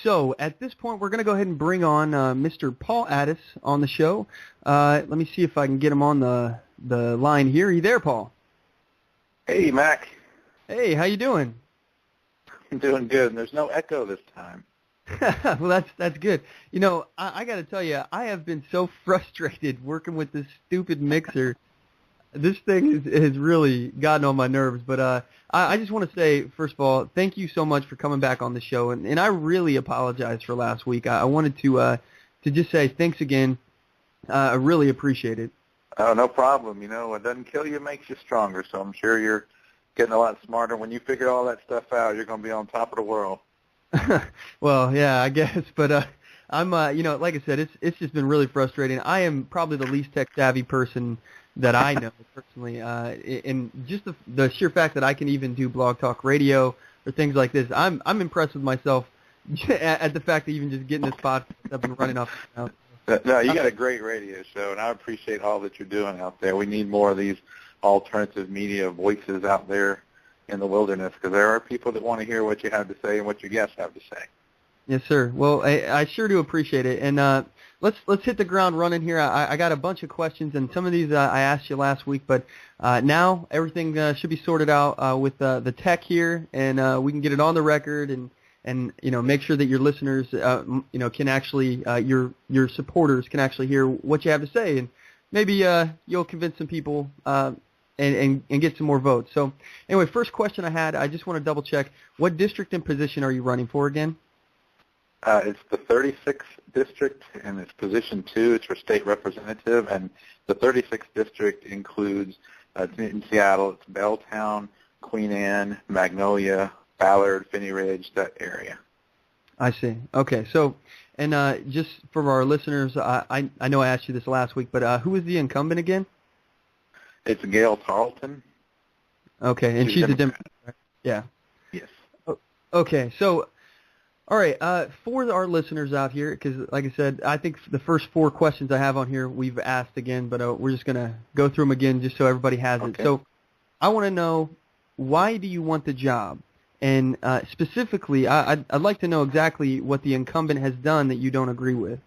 So at this point, we're going to go ahead and bring on Mr. Paul Addis on the show. Let me see if I can get him on the line here. Are you there, Paul? Hey, Mack. Hey, how you doing? I'm doing good, and there's no echo this time. Well, that's good. You know, I got to tell you, I have been so frustrated working with this stupid mixer. This thing has really gotten on my nerves. But I just want to say, first of all, thank you so much for coming back on the show. And I really apologize for last week. I wanted to just say thanks again. I really appreciate it. Oh, no problem. You know, what doesn't kill you makes you stronger. So I'm sure you're getting a lot smarter. When you figure all that stuff out, you're going to be on top of the world. Well, yeah, I guess. But I'm, you know, like I said, it's just been really frustrating. I am probably the least tech-savvy person that I know personally, and just the sheer fact that I can even do blog talk radio or things like this, I'm impressed with myself at the fact that even just getting this podcast up and running off. No, you got a great radio show, and I appreciate all that you're doing out there. We need more of these alternative media voices out there in the wilderness, because there are people that want to hear what you have to say and what your guests have to say. Yes, sir. Well, I sure do appreciate it. And let's hit the ground running here. I got a bunch of questions, and some of these I asked you last week, but now everything should be sorted out with the tech here, and we can get it on the record and you know, make sure that your listeners you know, can actually your supporters can actually hear what you have to say, and maybe you'll convince some people and get some more votes. So anyway, first question I just want to double check, what district and position are you running for again? It's the 36th district, and it's position 2. It's for state representative, and the 36th district includes in Seattle, it's Belltown, Queen Anne, Magnolia, Ballard, Finney Ridge, that area. I see. Okay. So, and just for our listeners, I know I asked you this last week, but who is the incumbent again? It's Gail Tarleton. Okay, and she's a Democrat, right? Yeah. Yes. Okay. So, all right, for our listeners out here, because like I said, I think the first 4 questions I have on here we've asked again, but we're just going to go through them again just so everybody has it. So I want to know, why do you want the job? And specifically, I'd like to know exactly what the incumbent has done that you don't agree with.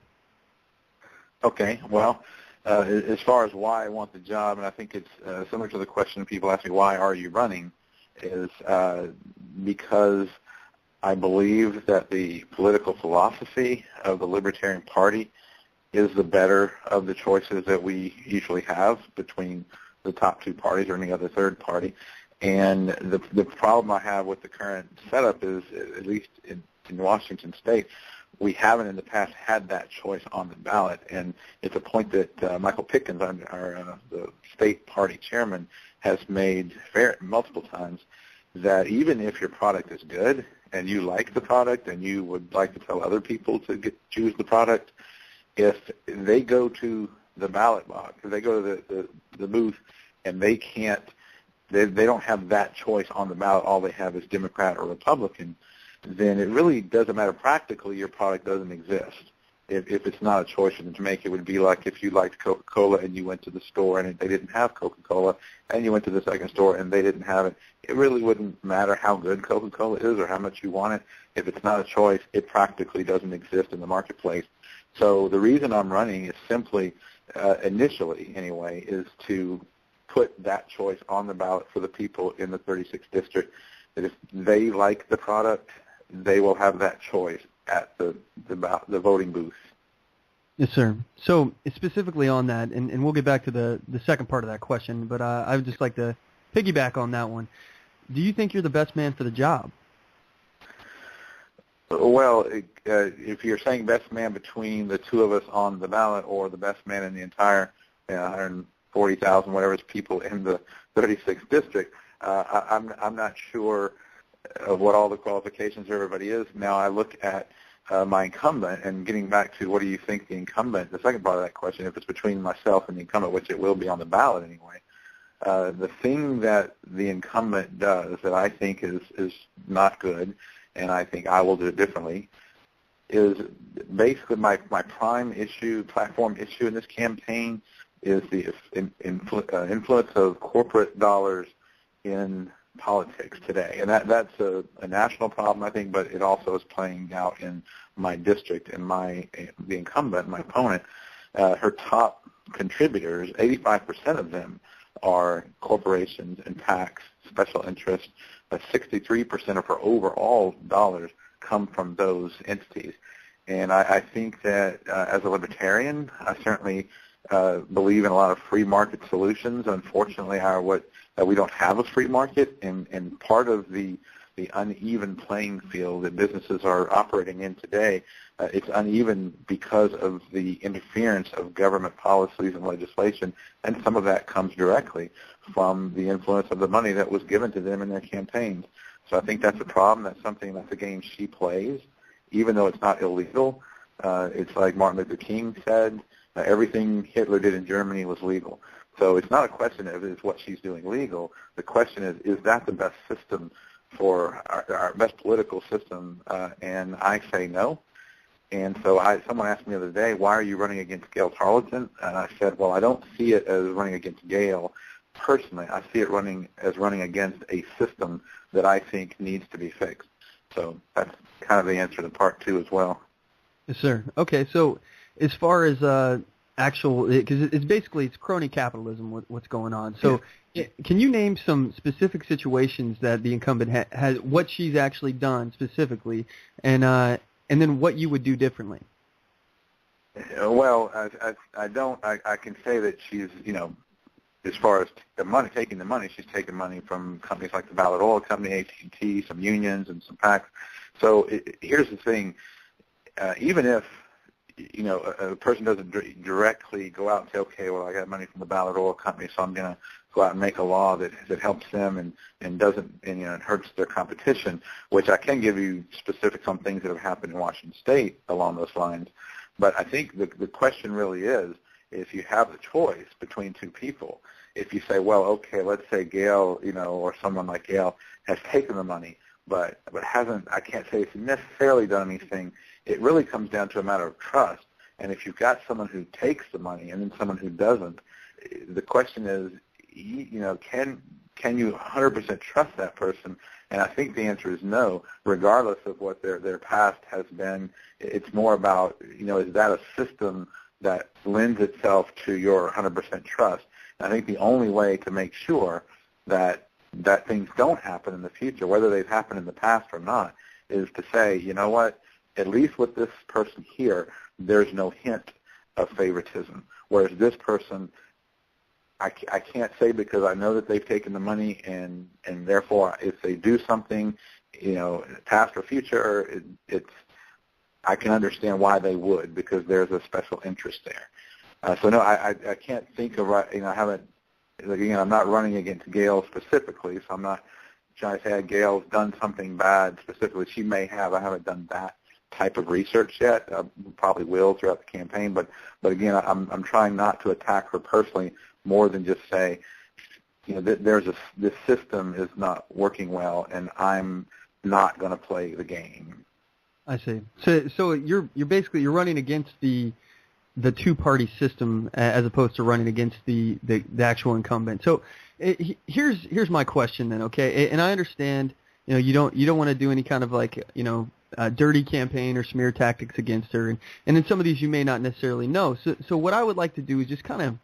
Okay. Well, as far as why I want the job, and I think it's similar to the question people ask me, why are you running, is because I believe that the political philosophy of the Libertarian Party is the better of the choices that we usually have between the top 2 parties or any other third party. And the problem I have with the current setup is, at least in Washington State, we haven't in the past had that choice on the ballot. And it's a point that Michael Pickens, the state party chairman, has made multiple times, that even if your product is good and you like the product and you would like to tell other people to choose the product, if they go to the ballot box, if they go to the booth and they can't, they don't have that choice on the ballot, all they have is Democrat or Republican, then it really doesn't matter. Practically, your product doesn't exist. If it's not a choice for them to make, it would be like if you liked Coca-Cola and you went to the store and they didn't have Coca-Cola, and you went to the second store and they didn't have it. It really wouldn't matter how good Coca-Cola is or how much you want it. If it's not a choice, it practically doesn't exist in the marketplace. So the reason I'm running is simply, initially anyway, is to put that choice on the ballot for the people in the 36th district, that if they like the product, they will have that choice at the voting booth. Yes, sir. So specifically on that, and we'll get back to the second part of that question, but I would just like to piggyback on that one. Do you think you're the best man for the job? Well, if you're saying best man between the 2 of us on the ballot, or the best man in the entire 140,000 whatever people in the 36th district, I'm not sure of what all the qualifications of everybody is. Now I look at my incumbent, and getting back to what do you think the incumbent, the second part of that question, if it's between myself and the incumbent, which it will be on the ballot anyway, the thing that the incumbent does that I think is not good, and I think I will do it differently, is basically my prime issue, platform issue in this campaign is the influence of corporate dollars in politics today, and that's a national problem, I think, but it also is playing out in my district, and the incumbent, my opponent, her top contributors, 85% of them are corporations and PACs, special interests. 63% of her overall dollars come from those entities. And I think that as a libertarian, I certainly believe in a lot of free market solutions. Unfortunately, we don't have a free market, and part of the uneven playing field that businesses are operating in today, it's uneven because of the interference of government policies and legislation, and some of that comes directly from the influence of the money that was given to them in their campaigns. So I think that's a problem. That's a game she plays, even though it's not illegal. It's like Martin Luther King said, everything Hitler did in Germany was legal. So it's not a question of is what she's doing legal. The question is that the best system for our best political system? And I say no. And so someone asked me the other day, why are you running against Gail Tarleton? And I said, well, I don't see it as running against Gail personally. I see it as running against a system that I think needs to be fixed. So that's kind of the answer to part two as well. Yes, sir. Okay, so as far as because it's crony capitalism what's going on. So can you name some specific situations that the incumbent has, what she's actually done specifically, and then what you would do differently? Well, I can say that she's, as far as taking the money, she's taken money from companies like the Ballard Oil Company, AT&T, some unions, and some PACs. So here's the thing. Even if, a person doesn't directly go out and say, okay, well, I got money from the Ballard Oil Company, so I'm going to go out and make a law that helps them and doesn't, and hurts their competition, which I can give you specifics on things that have happened in Washington State along those lines. But I think the question really is, if you have the choice between two people, if you say, well, okay, let's say Gail, or someone like Gail has taken the money, but hasn't, I can't say it's necessarily done anything. It really comes down to a matter of trust. And if you've got someone who takes the money and then someone who doesn't, the question is, can you 100% trust that person? And I think the answer is no, regardless of what their past has been. It's more about, is that a system that lends itself to your 100% trust? And I think the only way to make sure that things don't happen in the future, whether they've happened in the past or not, is to say, you know what, at least with this person here, there's no hint of favoritism. Whereas this person, I can't say because I know that they've taken the money, and therefore if they do something, past or future, I can understand why they would, because there's a special interest there. So no, I can't think of, I haven't, again, I'm not running against Gail specifically, so I'm not trying to say Gail's done something bad specifically. She may have. I haven't done that type of research yet. Probably will throughout the campaign, but again, I'm trying not to attack her personally more than just say, this system is not working well, and I'm not going to play the game. I see. So you're basically running against the two-party system as opposed to running against the actual incumbent. So here's my question then, okay? And I understand, you don't want to do any kind of dirty campaign or smear tactics against her, and in some of these you may not necessarily know. So what I would like to do is just kind of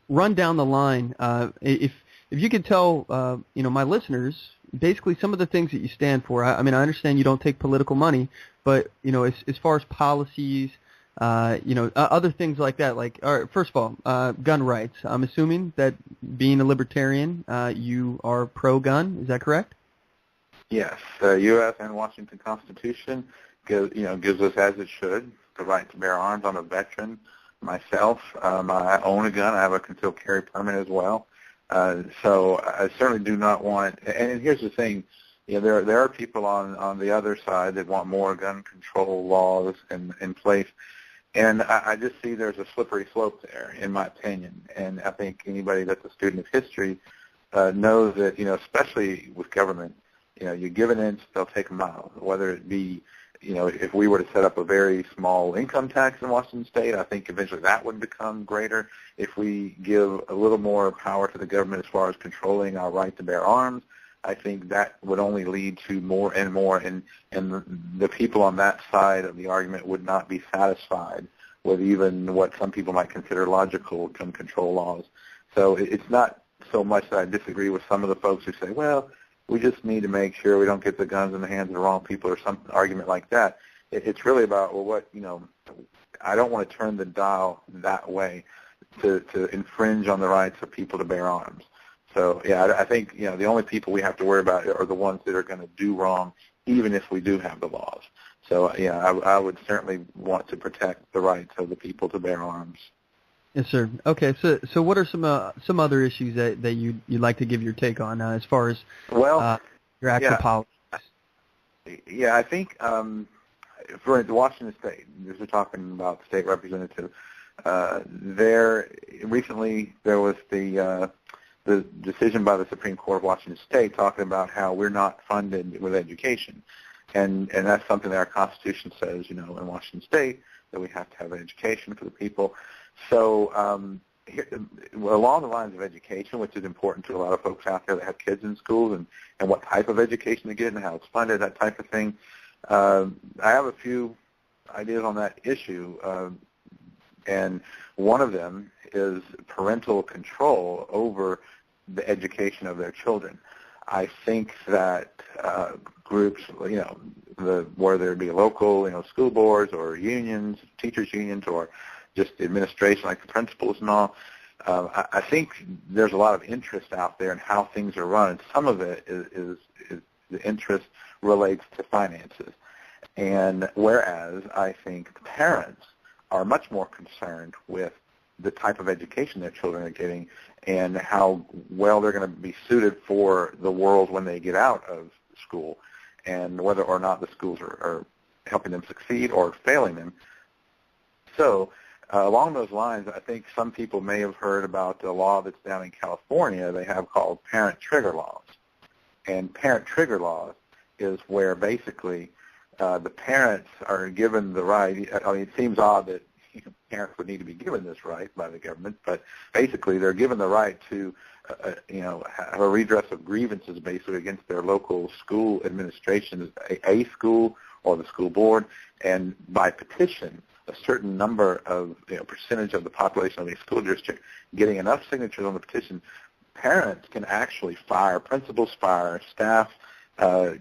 run down the line. If you could tell my listeners basically some of the things that you stand for. I mean, I understand you don't take political money, but as far as policies, other things like that. Like, all right, first of all, gun rights. I'm assuming that being a libertarian, you are pro-gun. Is that correct? Yes, the U.S. and Washington Constitution gives us, as it should, the right to bear arms. I'm a veteran myself. I own a gun. I have a concealed carry permit as well. So I certainly do not want. And here's the thing: there are people on the other side that want more gun control laws in place. And I just see there's a slippery slope there, in my opinion. And I think anybody that's a student of history knows that, especially with government, you give an inch, they'll take a mile. Whether it be, if we were to set up a very small income tax in Washington State, I think eventually that would become greater. If we give a little more power to the government as far as controlling our right to bear arms, I think that would only lead to more and more, and the people on that side of the argument would not be satisfied with even what some people might consider logical gun control laws. So it's not so much that I disagree with some of the folks who say, well, we just need to make sure we don't get the guns in the hands of the wrong people or some argument like that. It's really about, well, I don't want to turn the dial that way to infringe on the rights of people to bear arms. So, yeah, I think, the only people we have to worry about are the ones that are going to do wrong, even if we do have the laws. So, yeah, I would certainly want to protect the rights of the people to bear arms. Yes, sir. Okay, so what are some other issues that you'd like to give your take on as far as your actual policies? Yeah, I think for Washington State, as we're talking about the state representative, recently there was the decision by the Supreme Court of Washington State talking about how we're not funded with education. And that's something that our Constitution says, in Washington State, that we have to have an education for the people. So along the lines of education, which is important to a lot of folks out there that have kids in schools, and what type of education they get and how it's funded, that type of thing, I have a few ideas on that issue. And one of them is parental control over the education of their children. I think that groups, whether it be local, school boards or unions, teachers unions, or just the administration like the principals and all, I think there's a lot of interest out there in how things are run. And some of it is the interest relates to finances. And whereas I think the parents are much more concerned with the type of education their children are getting and how well they're going to be suited for the world when they get out of school, and whether or not the schools are helping them succeed or failing them. So along those lines, I think some people may have heard about the law that's down in California they have called parent trigger laws. And parent trigger laws is where basically the parents are given the right. I mean, it seems odd that parents would need to be given this right by the government, but basically they're given the right to, have a redress of grievances basically against their local school administration, a school or the school board, and by petition, a certain number of percentage of the population of the school district getting enough signatures on the petition, parents can actually fire principals, fire staff,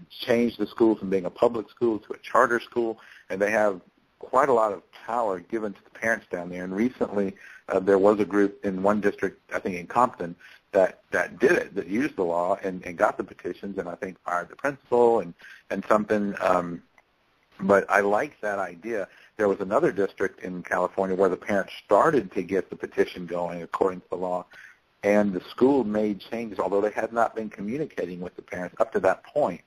change the school from being a public school to a charter school, and they have quite a lot of power given to the parents down there. And recently there was a group in one district, I think in Compton, that did it, that used the law and got the petitions, and I think fired the principal and something. But I like that idea. There was another district in California where the parents started to get the petition going according to the law, and the school made changes, although they had not been communicating with the parents up to that point.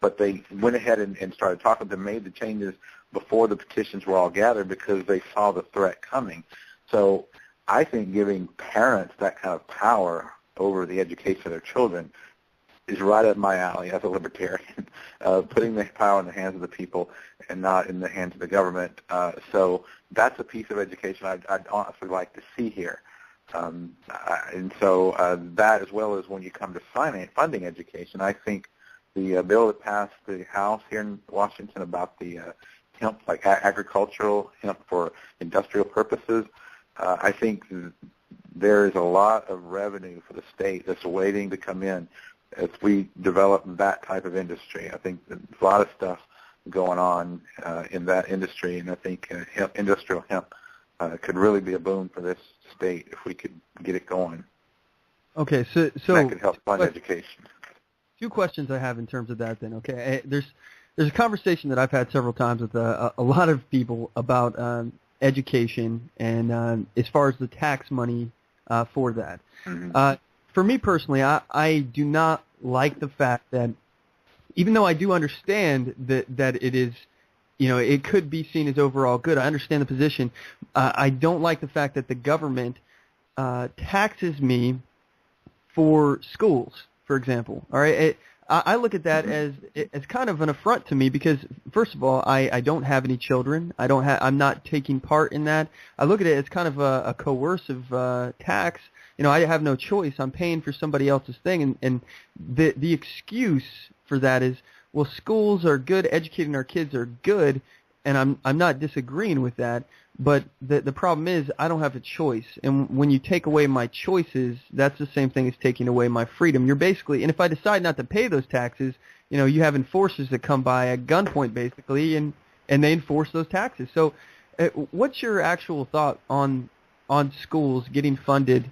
But they went ahead and started talking to them, made the changes before the petitions were all gathered because they saw the threat coming. So I think giving parents that kind of power over the education of their children is right up my alley as a libertarian, putting the power in the hands of the people and not in the hands of the government. So that's a piece of education I'd honestly like to see here. And so that, as well as when you come to funding education, I think the bill that passed the House here in Washington about the hemp, like agricultural hemp for industrial purposes, I think there is a lot of revenue for the state that's waiting to come in as we develop that type of industry. I think there's a lot of stuff going on in that industry, and I think industrial hemp could really be a boon for this state if we could get it going. Okay, so that could help fund education. Two questions I have in terms of that then. Okay, there's a conversation that I've had several times with a lot of people about education and as far as the tax money for that. Mm-hmm. For me personally, I do not like the fact that, even though I do understand that it is, it could be seen as overall good. I understand the position. I don't like the fact that the government taxes me for schools, for example. All right, I look at that as kind of an affront to me because, first of all, I don't have any children. I'm not taking part in that. I look at it as kind of a coercive tax I have no choice. I'm paying for somebody else's thing, and the excuse for that is, well, schools are good, educating our kids are good, and I'm not disagreeing with that. But the problem is I don't have a choice, and when you take away my choices, that's the same thing as taking away my freedom. You're basically, and if I decide not to pay those taxes, you have enforcers that come by at gunpoint basically, and they enforce those taxes. So, what's your actual thought on schools getting funded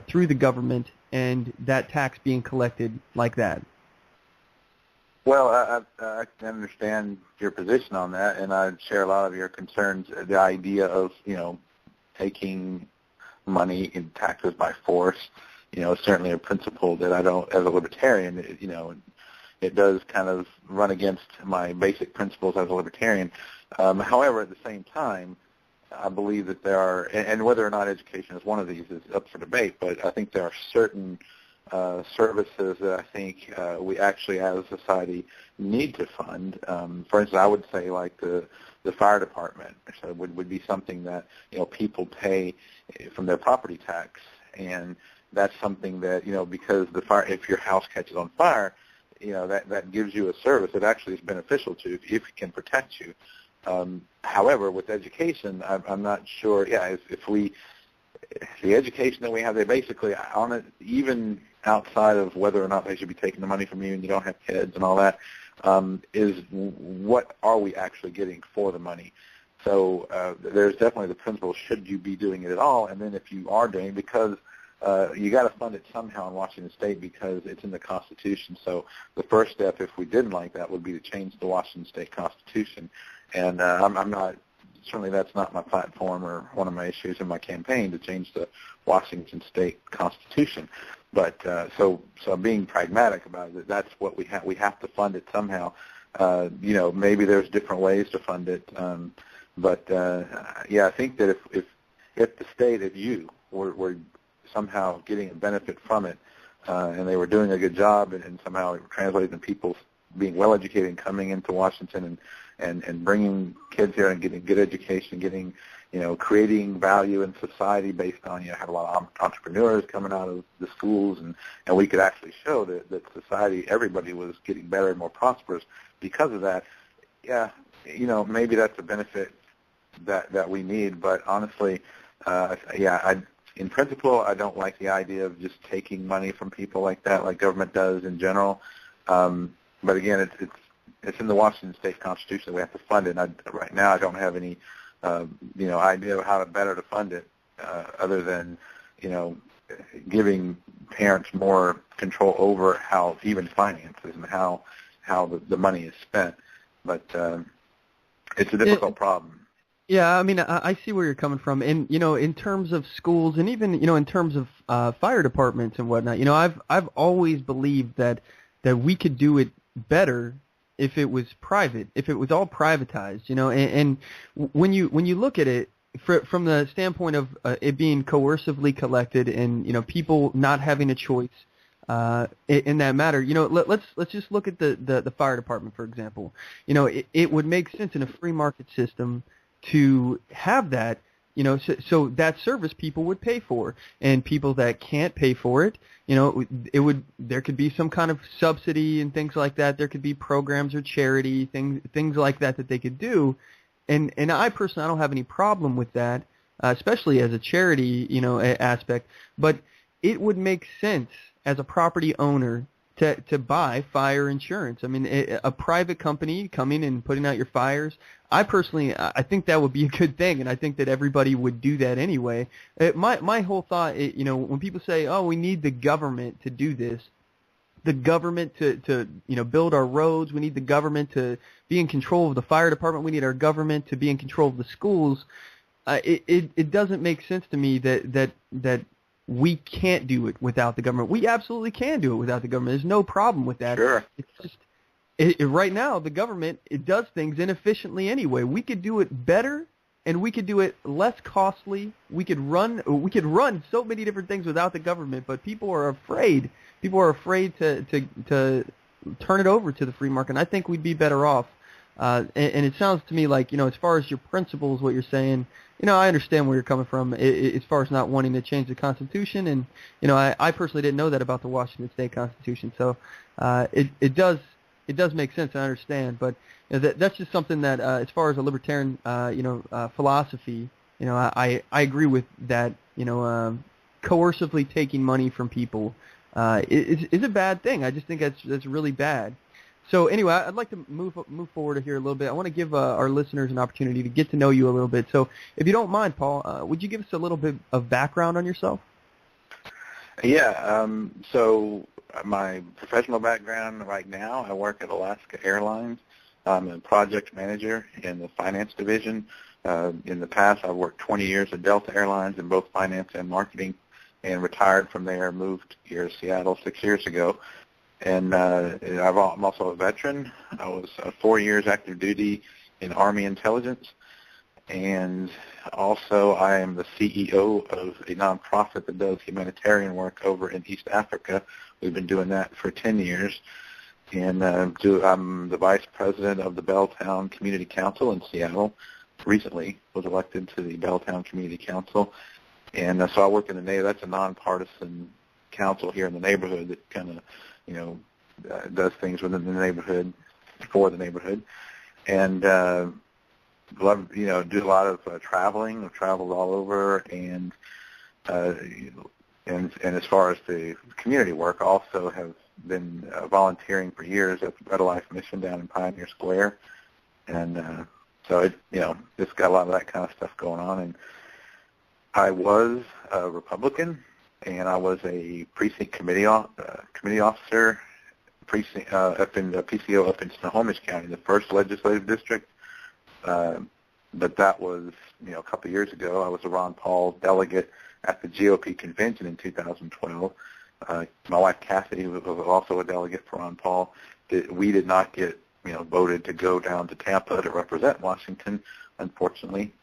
through the government and that tax being collected like that? Well, I can understand your position on that, and I share a lot of your concerns. The idea of, taking money in taxes by force, is certainly a principle that I don't, as a libertarian, it does kind of run against my basic principles as a libertarian. However, at the same time, I believe that there are, and whether or not education is one of these is up for debate, but I think there are certain services that I think we actually as a society need to fund. For instance, I would say like the fire department so would be something that people pay from their property tax, and that's something that because the fire, if your house catches on fire, that gives you a service that actually is beneficial to you if it can protect you. However, with education, I'm not sure. Yeah, the education that we have, they basically on it, even outside of whether or not they should be taking the money from you and you don't have kids and all that, is what are we actually getting for the money? So there's definitely the principle, should you be doing it at all? And then if you are doing it, because you got to fund it somehow in Washington State because it's in the Constitution. So the first step, if we didn't like that, would be to change the Washington State Constitution. And I'm not, certainly that's not my platform or one of my issues in my campaign to change the Washington State Constitution. But so being pragmatic about it, that's what we have. We have to fund it somehow. Maybe there's different ways to fund it. But I think that if the state, if you were somehow getting a benefit from it, and they were doing a good job, and somehow it translated to people being well educated and coming into Washington and bringing kids here and getting good education, getting creating value in society based on have a lot of entrepreneurs coming out of the schools, and we could actually show that society, everybody was getting better and more prosperous because of that. Yeah, maybe that's a benefit that we need, but honestly, in principle, I don't like the idea of just taking money from people like that, like government does in general. But again, it's in the Washington State Constitution. We have to fund it. And right now, I don't have any, idea of how better to fund it, other than, giving parents more control over how even finances and how the money is spent. But it's a difficult problem. Yeah, I mean, I see where you're coming from, and in terms of schools, and even in terms of fire departments and whatnot, I've always believed that we could do it better if it was private, if it was all privatized, and when you look at it from the standpoint of it being coercively collected and people not having a choice in that matter, let's just look at the fire department, for example. It would make sense in a free market system to have that, so that service people would pay for, and people that can't pay for it, there could be some kind of subsidy and things like that. There could be programs or charity things like that they could do, and I personally, I don't have any problem with that, especially as a charity, aspect. But it would make sense as a property owner to buy fire insurance. I mean, a private company coming and putting out your fires, I think that would be a good thing, and I think that everybody would do that anyway. My whole thought, when people say, oh, we need the government to do this, the government to build our roads, we need the government to be in control of the fire department, we need our government to be in control of the schools, it doesn't make sense to me that we can't do it without the government. We absolutely can do it without the government. There's no problem with that. Sure. It's just right now the government, it does things inefficiently anyway. We could do it better, and we could do it less costly. We could run so many different things without the government, but people are afraid. People are afraid to turn it over to the free market. And I think we'd be better off And it sounds to me like, as far as your principles, what you're saying, I understand where you're coming from as far as not wanting to change the Constitution. And, I personally didn't know that about the Washington State Constitution. So it does make sense. I understand. But that's just something that as far as a libertarian, philosophy, I agree with that, coercively taking money from people is a bad thing. I just think that's really bad. So anyway, I'd like to move forward here a little bit. I want to give our listeners an opportunity to get to know you a little bit. So if you don't mind, Paul, would you give us a little bit of background on yourself? Yeah. So my professional background right now, I work at Alaska Airlines. I'm a project manager in the finance division. In the past, I've worked 20 years at Delta Airlines in both finance and marketing, and retired from there, moved here to Seattle 6 years ago. And I'm also a veteran. I was 4 years active duty in Army intelligence, and also I am the CEO of a nonprofit that does humanitarian work over in East Africa. We've been doing that for 10 years. And I'm the vice president of the Belltown Community Council in Seattle. Recently was elected to the Belltown Community Council. And so I work in the neighborhood. That's a nonpartisan council here in the neighborhood that kind of, does things within the neighborhood for the neighborhood. And love, do a lot of traveling. I've traveled all over, and as far as the community work, I also have been volunteering for years at the Bread of Life Mission down in Pioneer Square, and so it's got a lot of that kind of stuff going on. And I was a Republican, and I was a precinct committee officer, up in the PCO up in Snohomish County, the first legislative district. But that was a couple of years ago. I was a Ron Paul delegate at the GOP convention in 2012. My wife Kathy was also a delegate for Ron Paul. We did not get voted to go down to Tampa to represent Washington, unfortunately,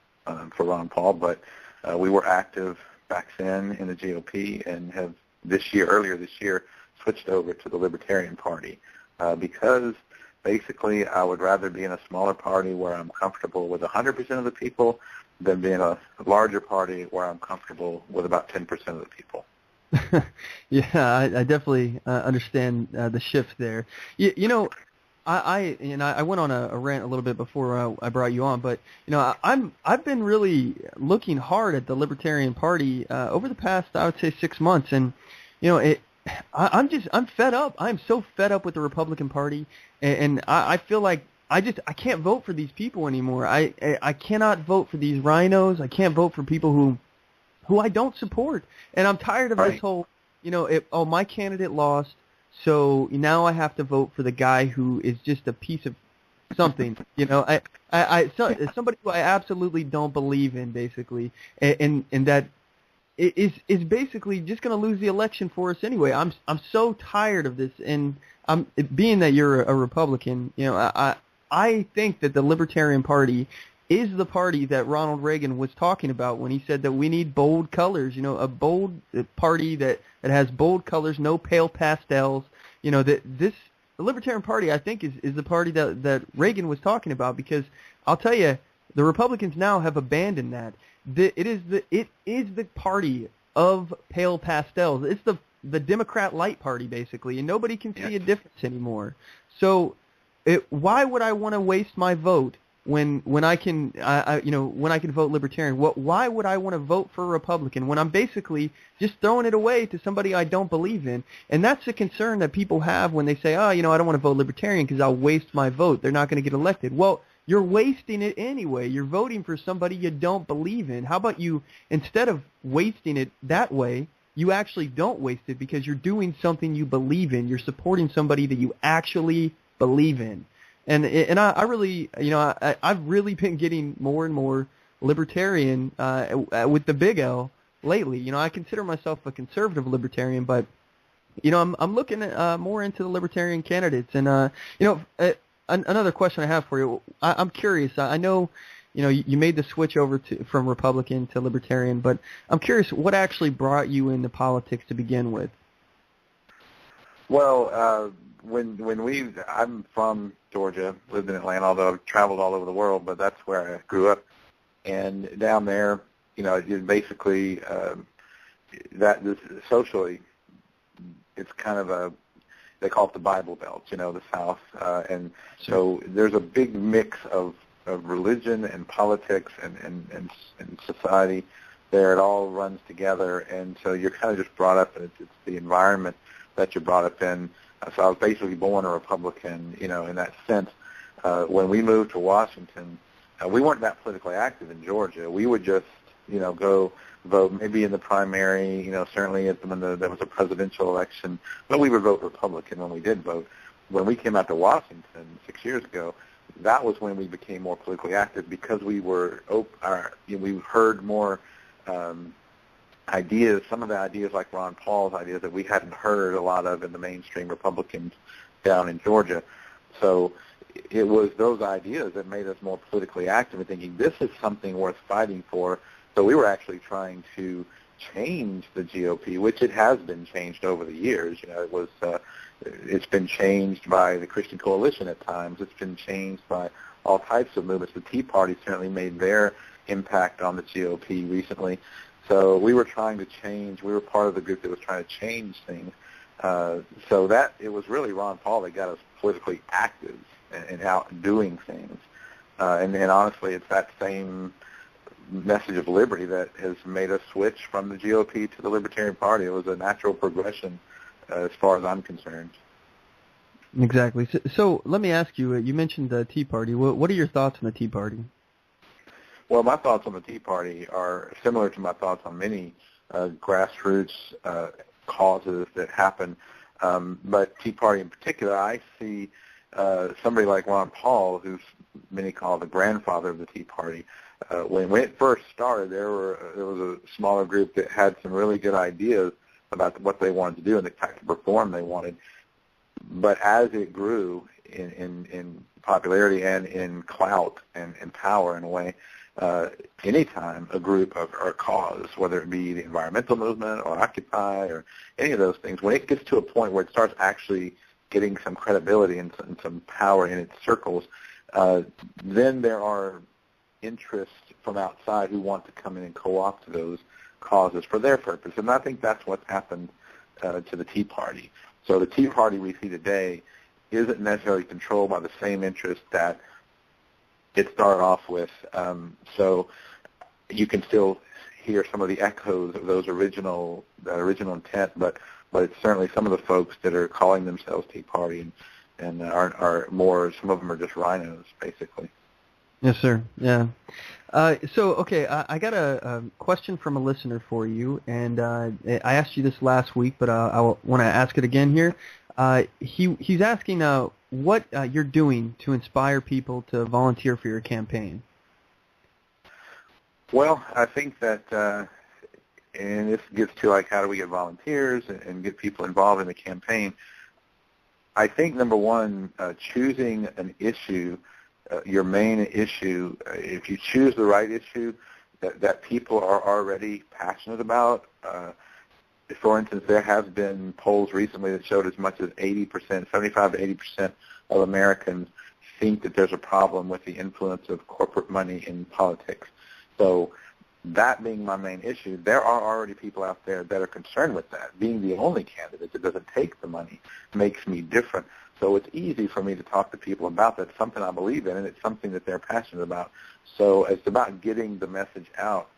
for Ron Paul. But we were active back then in the GOP, and have earlier this year, switched over to the Libertarian Party because basically I would rather be in a smaller party where I'm comfortable with 100% of the people than be in a larger party where I'm comfortable with about 10% of the people. Yeah, I definitely understand the shift there. I went on a rant a little bit before I brought you on, but I've been really looking hard at the Libertarian Party over the past, I would say, 6 months, and I'm fed up. I'm so fed up with the Republican Party, and I feel like I can't vote for these people anymore. I cannot vote for these rhinos. I can't vote for people who I don't support, and I'm tired of this whole my candidate lost, so now I have to vote for the guy who is just a piece of something. Somebody who I absolutely don't believe in, basically, and that is basically just going to lose the election for us anyway. I'm so tired of this, and being that you're a Republican, I think that the Libertarian Party is the party that Ronald Reagan was talking about when he said that we need bold colors, a bold party that has bold colors, no pale pastels. The Libertarian Party, I think, is the party that Reagan was talking about, because I'll tell you, the Republicans now have abandoned that. It is the party of pale pastels. It's the Democrat light party, basically, and nobody can see a difference anymore. So why would I want to waste my vote when I can when I can vote Libertarian? Why would I want to vote for a Republican when I'm basically just throwing it away to somebody I don't believe in? And that's a concern that people have when they say, I don't want to vote Libertarian because I'll waste my vote. They're not going to get elected. Well, you're wasting it anyway. You're voting for somebody you don't believe in. How about you, instead of wasting it that way, you actually don't waste it because you're doing something you believe in. You're supporting somebody that you actually believe in. And I really, I've really been getting more and more libertarian with the big L lately. I consider myself a conservative libertarian, but I'm looking at more into the libertarian candidates. And another question I have for you, I'm curious. I know you made the switch over from Republican to Libertarian, but I'm curious what actually brought you into politics to begin with. Well, I'm from Georgia, lived in Atlanta, although I've traveled all over the world, but that's where I grew up. And down there, it basically socially, it's kind of they call it the Bible Belt, the South, and so there's a big mix of religion and politics and society there. It all runs together, and so you're kind of just brought up, and it's the environment that you're brought up in. So I was basically born a Republican, in that sense. When we moved to Washington, we weren't that politically active in Georgia. We would just, go vote maybe in the primary, certainly when there was a presidential election, but we would vote Republican when we did vote. When we came out to Washington 6 years ago, that was when we became more politically active because we were we heard more ideas, some of the ideas like Ron Paul's ideas that we hadn't heard a lot of in the mainstream Republicans down in Georgia. So it was those ideas that made us more politically active and thinking this is something worth fighting for. So we were actually trying to change the GOP, which it has been changed over the years. It's been changed by the Christian Coalition at times. It's been changed by all types of movements. The Tea Party certainly made their impact on the GOP recently. So we were trying to change. We were part of the group that was trying to change things. So that it was really Ron Paul that got us politically active and out doing things. And honestly, it's that same message of liberty that has made us switch from the GOP to the Libertarian Party. It was a natural progression as far as I'm concerned. Exactly. So let me ask you, you mentioned the Tea Party. What are your thoughts on the Tea Party? Well, my thoughts on the Tea Party are similar to my thoughts on many grassroots causes that happen. But Tea Party in particular, I see somebody like Ron Paul, who many call the grandfather of the Tea Party. When it first started, there was a smaller group that had some really good ideas about what they wanted to do and the type of reform they wanted. But as it grew in popularity and in clout and power in a way, anytime a group or cause, whether it be the environmental movement or Occupy or any of those things, when it gets to a point where it starts actually getting some credibility and some power in its circles, then there are interests from outside who want to come in and co-opt those causes for their purpose. And I think that's what's happened to the Tea Party. So the Tea Party we see today isn't necessarily controlled by the same interest that it started off with. So you can still hear some of the echoes of that original intent, but it's certainly some of the folks that are calling themselves Tea Party and are more, some of them are just rhinos, basically. Yes, sir. Yeah. Okay, I got a question from a listener for you, and I asked you this last week, but I want to ask it again here. He's asking what you're doing to inspire people to volunteer for your campaign. Well, I think that, and this gets to like how do we get volunteers and get people involved in the campaign. I think number one, choosing an issue. Your main issue, if you choose the right issue that people are already passionate about. For instance, there have been polls recently that showed as much as 80%, 75 to 80% of Americans think that there's a problem with the influence of corporate money in politics. So that being my main issue, there are already people out there that are concerned with that. Being the only candidate that doesn't take the money makes me different. So it's easy for me to talk to people about that. It's something I believe in, and it's something that they're passionate about. So it's about getting the message out,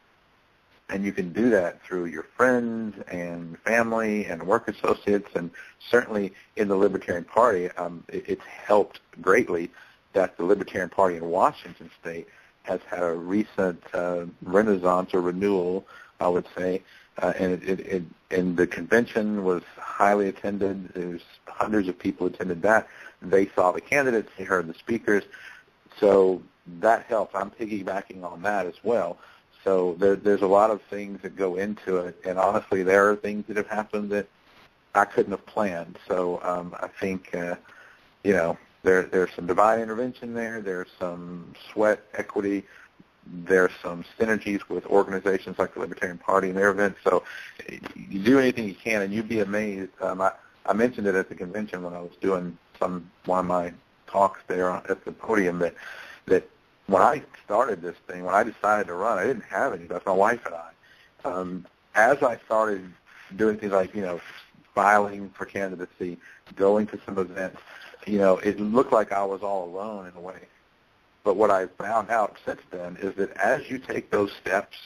and you can do that through your friends and family and work associates, and certainly in the Libertarian Party, it's helped greatly that the Libertarian Party in Washington State has had a recent renaissance or renewal, I would say, and the convention was highly attended. There's hundreds of people attended that. They saw the candidates. They heard the speakers. So that helps. I'm piggybacking on that as well. So there's a lot of things that go into it. And honestly, there are things that have happened that I couldn't have planned. So I think, there's some divine intervention there. There's some sweat equity. There's some synergies with organizations like the Libertarian Party and their events. So you do anything you can, and you'd be amazed. I I mentioned it at the convention when I was doing one of my talks there at the podium that when I started this thing, when I decided to run, I didn't have any. That's my wife and I. As I started doing things like, filing for candidacy, going to some events, it looked like I was all alone in a way. But what I found out since then is that as you take those steps,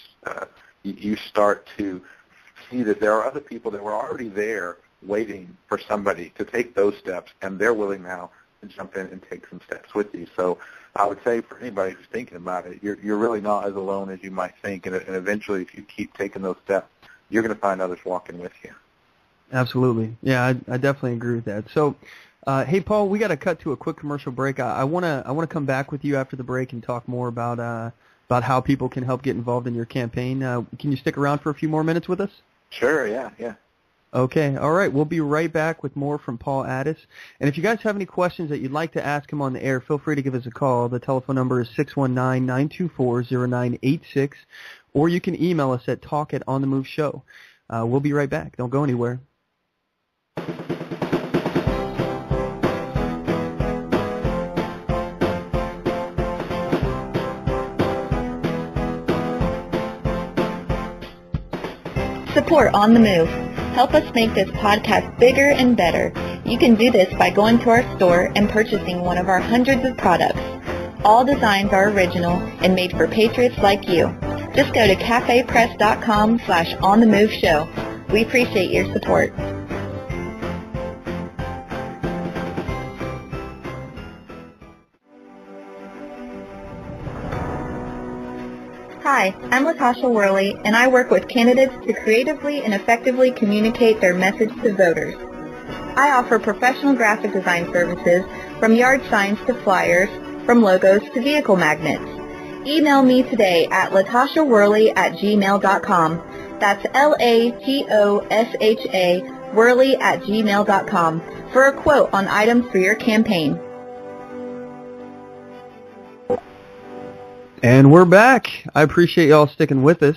you start to see that there are other people that were already there waiting for somebody to take those steps, and they're willing now to jump in and take some steps with you. So I would say for anybody who's thinking about it, you're really not as alone as you might think, and eventually if you keep taking those steps, you're going to find others walking with you. Absolutely. Yeah, I definitely agree with that. So, hey, Paul, we got to cut to a quick commercial break. I want to come back with you after the break and talk more about how people can help get involved in your campaign. Can you stick around for a few more minutes with us? Sure, yeah. Okay, all right. We'll be right back with more from Paul Addis. And if you guys have any questions that you'd like to ask him on the air, feel free to give us a call. The telephone number is 619-924-0986, or you can email us at talk@OnTheMoveShow. We'll be right back. Don't go anywhere. Support On The Move. Help us make this podcast bigger and better. You can do this by going to our store and purchasing one of our hundreds of products. All designs are original and made for patriots like you. Just go to cafepress.com/OnTheMoveShow. We appreciate your support. Hi, I'm Latasha Worley, and I work with candidates to creatively and effectively communicate their message to voters. I offer professional graphic design services, from yard signs to flyers, from logos to vehicle magnets. Email me today at latashaworley@gmail.com. That's LATOSHA Worley@gmail.com for a quote on items for your campaign. And we're back. I appreciate y'all sticking with us.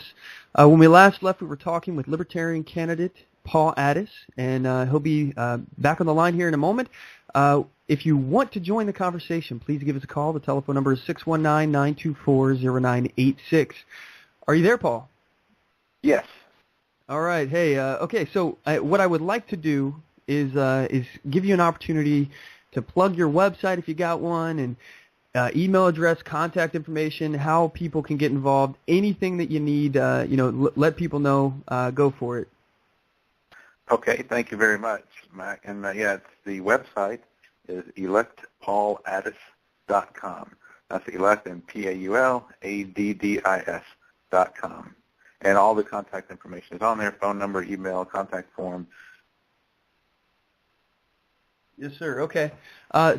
When we last left, we were talking with Libertarian candidate Paul Addis, and he'll be back on the line here in a moment. If you want to join the conversation, please give us a call. The telephone number is 619-924-0986. Are you there, Paul? Yes. All right. Hey, okay, so what I would like to do is give you an opportunity to plug your website if you got one, and email address, contact information, how people can get involved, anything that you need, let people know. Go for it. Okay, thank you very much, Mack. And the website is electpauladdis.com. That's elect and PAULADDIS.com. And all the contact information is on there: phone number, email, contact form. Yes, sir. Okay.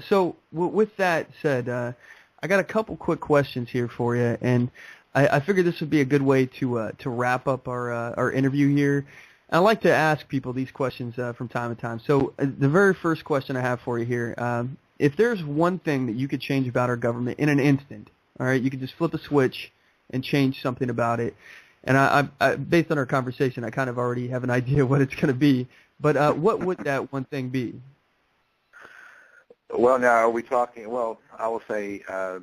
So with that said, I got a couple quick questions here for you, and I figured this would be a good way to wrap up our interview here. I like to ask people these questions from time to time. So the very first question I have for you here, if there's one thing that you could change about our government in an instant, all right, you could just flip a switch and change something about it. And I based on our conversation, I kind of already have an idea what it's going to be. But what would that one thing be? Well, now, are we talking, well, I will say, at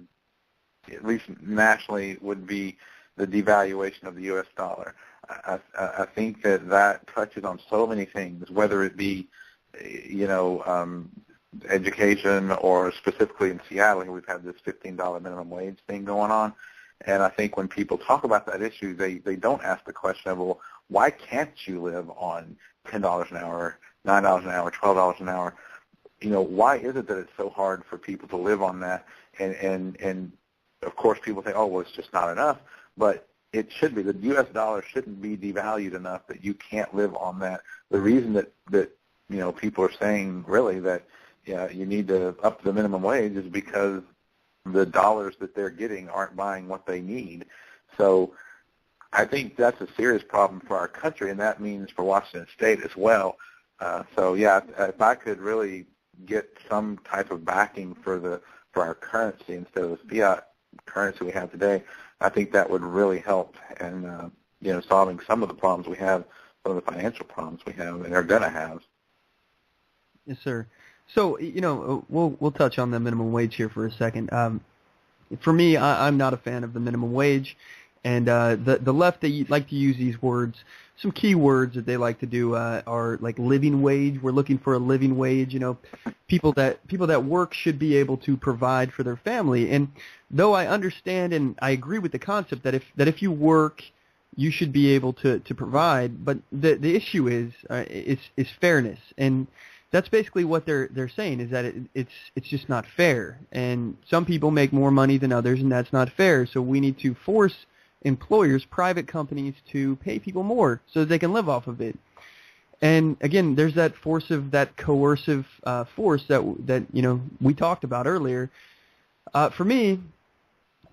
least nationally, would be the devaluation of the U.S. dollar. I think that touches on so many things, whether it be, education, or specifically in Seattle, we've had this $15 minimum wage thing going on. And I think when people talk about that issue, they don't ask the question of, well, why can't you live on $10 an hour, $9 an hour, $12 an hour? Why is it that it's so hard for people to live on that? And of course, people say, oh, well, it's just not enough. But it should be. The U.S. dollar shouldn't be devalued enough that you can't live on that. The reason that people are saying really that you need to up the minimum wage is because the dollars that they're getting aren't buying what they need. So I think that's a serious problem for our country, and that means for Washington State as well. If I could really get some type of backing for our currency instead of the fiat currency we have today, I think that would really help in solving some of the problems we have, some of the financial problems we have and are going to have. Yes, sir. So, we'll touch on the minimum wage here for a second. For me, I'm not a fan of the minimum wage, and the left, they like to use these words. Some key words that they like to do are like living wage. We're looking for a living wage. People that work should be able to provide for their family. And though I understand and I agree with the concept that if you work, you should be able to provide. But the issue is fairness, and that's basically what they're saying, is that it's just not fair. And some people make more money than others, and that's not fair. So we need to force employers, private companies, to pay people more so that they can live off of it. And again, there's that coercive force that we talked about earlier. For me,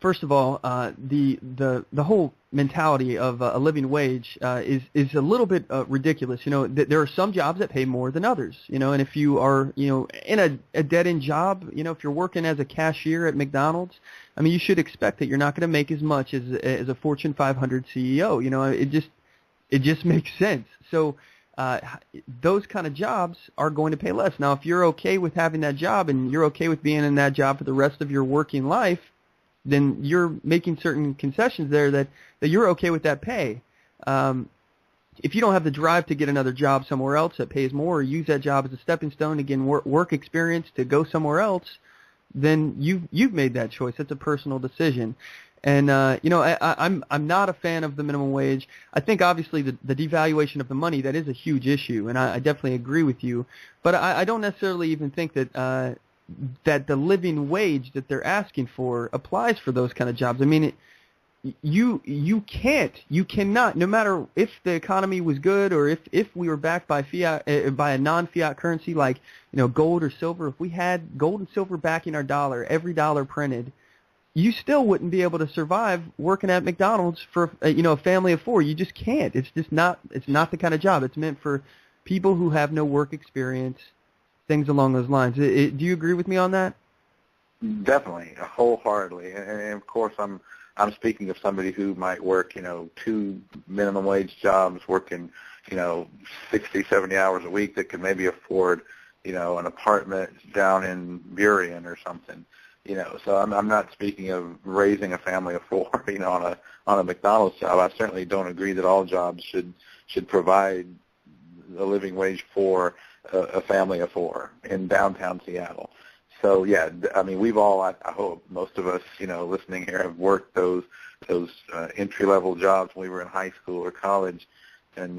first of all, the whole mentality of a living wage is a little bit ridiculous. There are some jobs that pay more than others. And if you are in a dead-end job, if you're working as a cashier at McDonald's, I mean, you should expect that you're not going to make as much as a Fortune 500 CEO. It just makes sense. So those kind of jobs are going to pay less. Now, if you're okay with having that job and you're okay with being in that job for the rest of your working life, then you're making certain concessions there that you're okay with that pay. If you don't have the drive to get another job somewhere else that pays more, or use that job as a stepping stone to gain work experience to go somewhere else, then you've made that choice. It's a personal decision. And I'm not a fan of the minimum wage. I think obviously the devaluation of the money, that is a huge issue, and I definitely agree with you. But I don't necessarily even think that the living wage that they're asking for applies for those kind of jobs. I mean, you cannot, no matter if the economy was good or if we were backed by fiat, by a non-fiat currency like gold or silver. If we had gold and silver backing our dollar, every dollar printed, you still wouldn't be able to survive working at McDonald's for a family of four. You just can't. It's just not. It's not the kind of job. It's meant for people who have no work experience, things along those lines. Do you agree with me on that? Definitely, wholeheartedly. And of course, I'm speaking of somebody who might work, 2 minimum wage jobs, working, 60, 70 hours a week, that could maybe afford, an apartment down in Burien or something. So I'm not speaking of raising a family of four, on a McDonald's job. I certainly don't agree that all jobs should provide a living wage for a family of four in downtown Seattle. So yeah, I mean, we've all, I hope most of us, listening here, have worked those entry-level jobs when we were in high school or college, and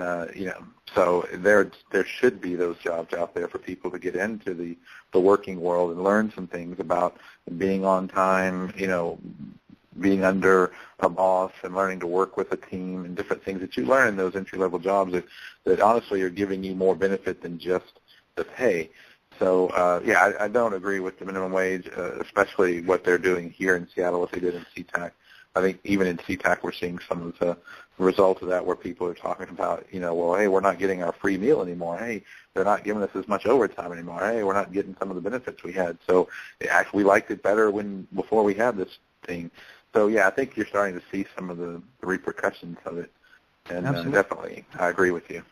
so there should be those jobs out there for people to get into the working world and learn some things about being on time, being under a boss and learning to work with a team and different things that you learn in those entry-level jobs that honestly are giving you more benefit than just the pay. So, I don't agree with the minimum wage, especially what they're doing here in Seattle, what they did in SeaTac. I think even in SeaTac we're seeing some of the results of that, where people are talking about, well, hey, we're not getting our free meal anymore. Hey, they're not giving us as much overtime anymore. Hey, we're not getting some of the benefits we had. So actually we liked it better before we had this thing. So, yeah, I think you're starting to see some of the repercussions of it. And definitely, I agree with you.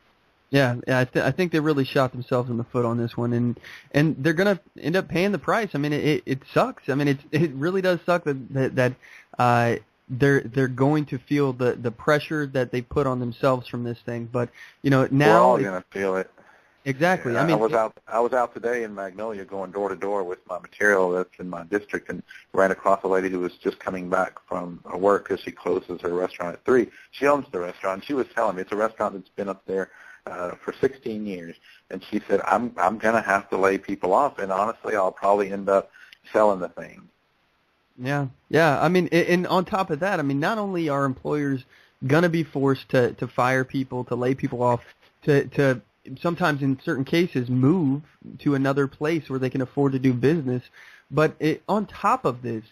Yeah, I think they really shot themselves in the foot on this one, and they're gonna end up paying the price. I mean, it sucks. I mean, it really does suck that they're going to feel the pressure that they put on themselves from this thing. But now we're all gonna feel it. Exactly. Yeah, I mean, I was out today in Magnolia, going door to door with my material that's in my district, and ran across a lady who was just coming back from work because she closes her restaurant at 3. She owns the restaurant. She was telling me it's a restaurant that's been up there for 16 years, and she said, I'm going to have to lay people off, and honestly, I'll probably end up selling the thing. Yeah. I mean, and on top of that, I mean, not only are employers going to be forced to fire people, to lay people off, to sometimes in certain cases move to another place where they can afford to do business, but on top of this,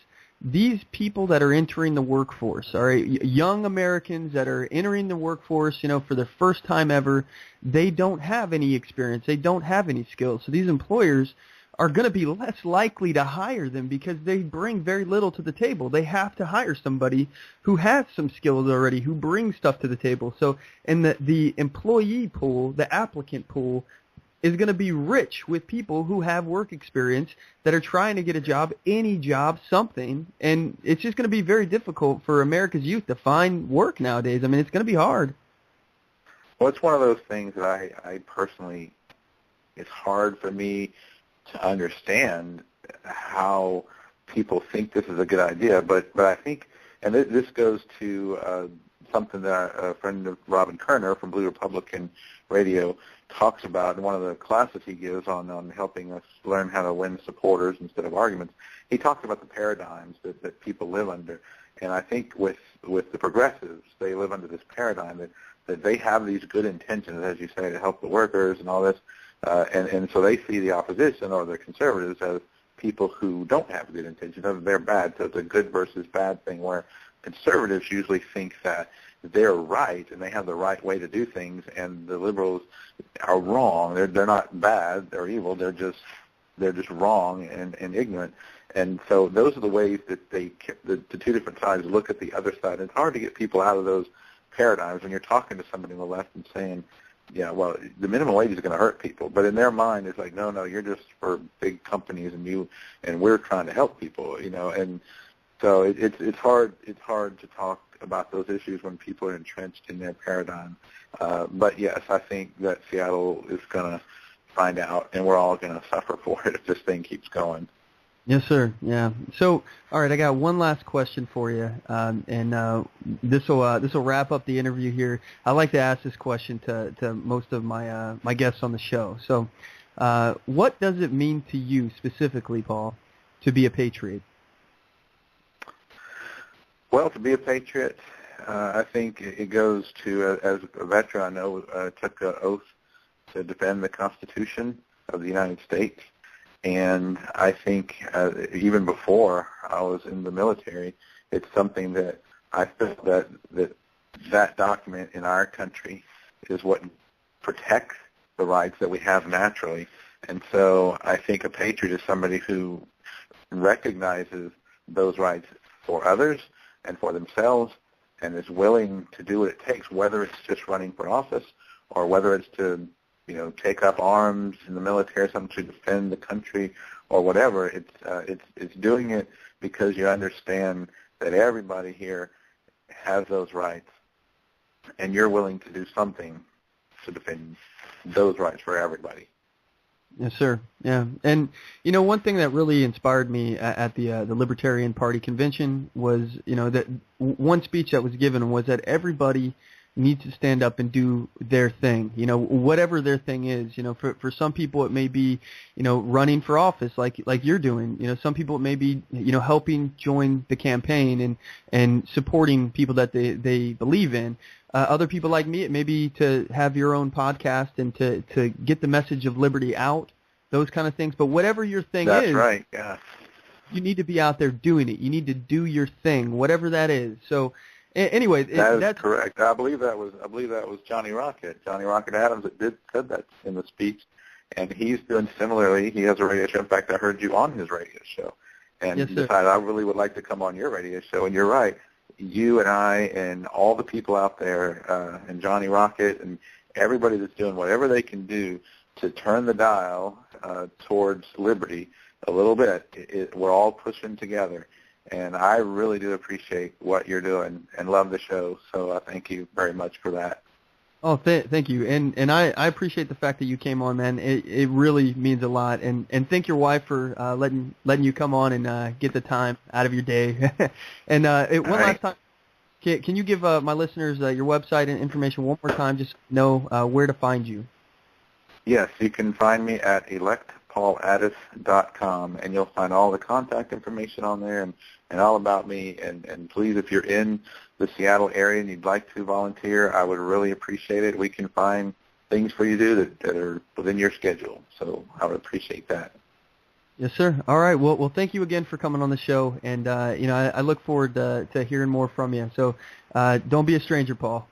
these people that are entering the workforce, all right, young Americans that are entering the workforce, for the first time ever, they don't have any experience. They don't have any skills. So these employers are going to be less likely to hire them because they bring very little to the table. They have to hire somebody who has some skills already, who brings stuff to the table. So in the employee pool, the applicant pool, is going to be rich with people who have work experience that are trying to get a job, any job, something, and it's just going to be very difficult for America's youth to find work nowadays. I mean, it's going to be hard. Well, it's one of those things that I personally, it's hard for me to understand how people think this is a good idea, but I think, and this goes to something that a friend of Robin Kerner from Blue Republican Radio talks about in one of the classes he gives on helping us learn how to win supporters instead of arguments. He talks about the paradigms that people live under, and I think with the progressives, they live under this paradigm that they have these good intentions, as you say, to help the workers and all this, and so they see the opposition or the conservatives as people who don't have good intentions. They're bad, so it's a good versus bad thing, where conservatives usually think that they're right and they have the right way to do things, and the liberals are wrong. They're not bad, they're evil, they're just wrong and ignorant. And so those are the ways that the two different sides look at the other side. It's hard to get people out of those paradigms when you're talking to somebody on the left and saying, yeah, well, the minimum wage is going to hurt people, but in their mind it's like, no, you're just for big companies, and we're trying to help people, and so it's hard to talk about those issues when people are entrenched in their paradigm. But yes, I think that Seattle is going to find out, and we're all going to suffer for it if this thing keeps going. Yes, sir. Yeah. So, all right, I got one last question for you, and this will wrap up the interview here. I like to ask this question to most of my guests on the show. So, what does it mean to you specifically, Paul, to be a patriot? Well, to be a patriot, I think it goes to, as a veteran, I know, took an oath to defend the Constitution of the United States. And I think even before I was in the military, it's something that I felt that document in our country is what protects the rights that we have naturally. And so I think a patriot is somebody who recognizes those rights for others and for themselves, and is willing to do what it takes, whether it's just running for office or whether it's to take up arms in the military, something to defend the country or whatever. It's doing it because you understand that everybody here has those rights, and you're willing to do something to defend those rights for everybody. Yes, sir. Yeah, and one thing that really inspired me at the Libertarian Party convention was that one speech that was given was that everybody needs to stand up and do their thing, whatever their thing is. For some people it may be, running for office like you're doing. Some people it may be, helping join the campaign and supporting people that they believe in. Other people like me, it may be to have your own podcast and to get the message of liberty out, those kind of things. But whatever your thing is, that's right, yeah. You need to be out there doing it. You need to do your thing, whatever that is. So anyway, that's correct. I believe that was Johnny Rocket Adams that said that in the speech, and he's doing similarly. He has a radio show. In fact, I heard you on his radio show, and yes, decided I really would like to come on your radio show. And you're right. You and I and all the people out there, and Johnny Rocket and everybody that's doing whatever they can do to turn the dial towards liberty a little bit. We're all pushing together. And I really do appreciate what you're doing and love the show. So I thank you very much for that. Oh, thank you. And I appreciate the fact that you came on, man. It really means a lot. And thank your wife for letting you come on and get the time out of your day. And last time, can you give my listeners your website and information one more time, just know where to find you? Yes, you can find me at electpauladdis.com, and you'll find all the contact information on there and all about me. And please, if you're in the Seattle area and you'd like to volunteer, I would really appreciate it. We can find things for you to do that are within your schedule, so I would appreciate that. Yes, sir. All right. Well, thank you again for coming on the show, and I look forward to hearing more from you. So don't be a stranger, Paul.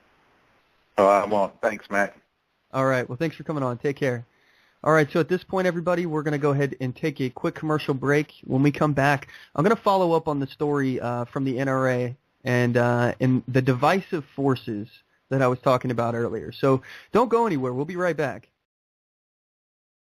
Oh, I won't. Thanks, Matt. All right. Well, thanks for coming on. Take care. All right, so at this point, everybody, we're going to go ahead and take a quick commercial break. When we come back, I'm going to follow up on the story from the NRA and the divisive forces that I was talking about earlier. So don't go anywhere. We'll be right back.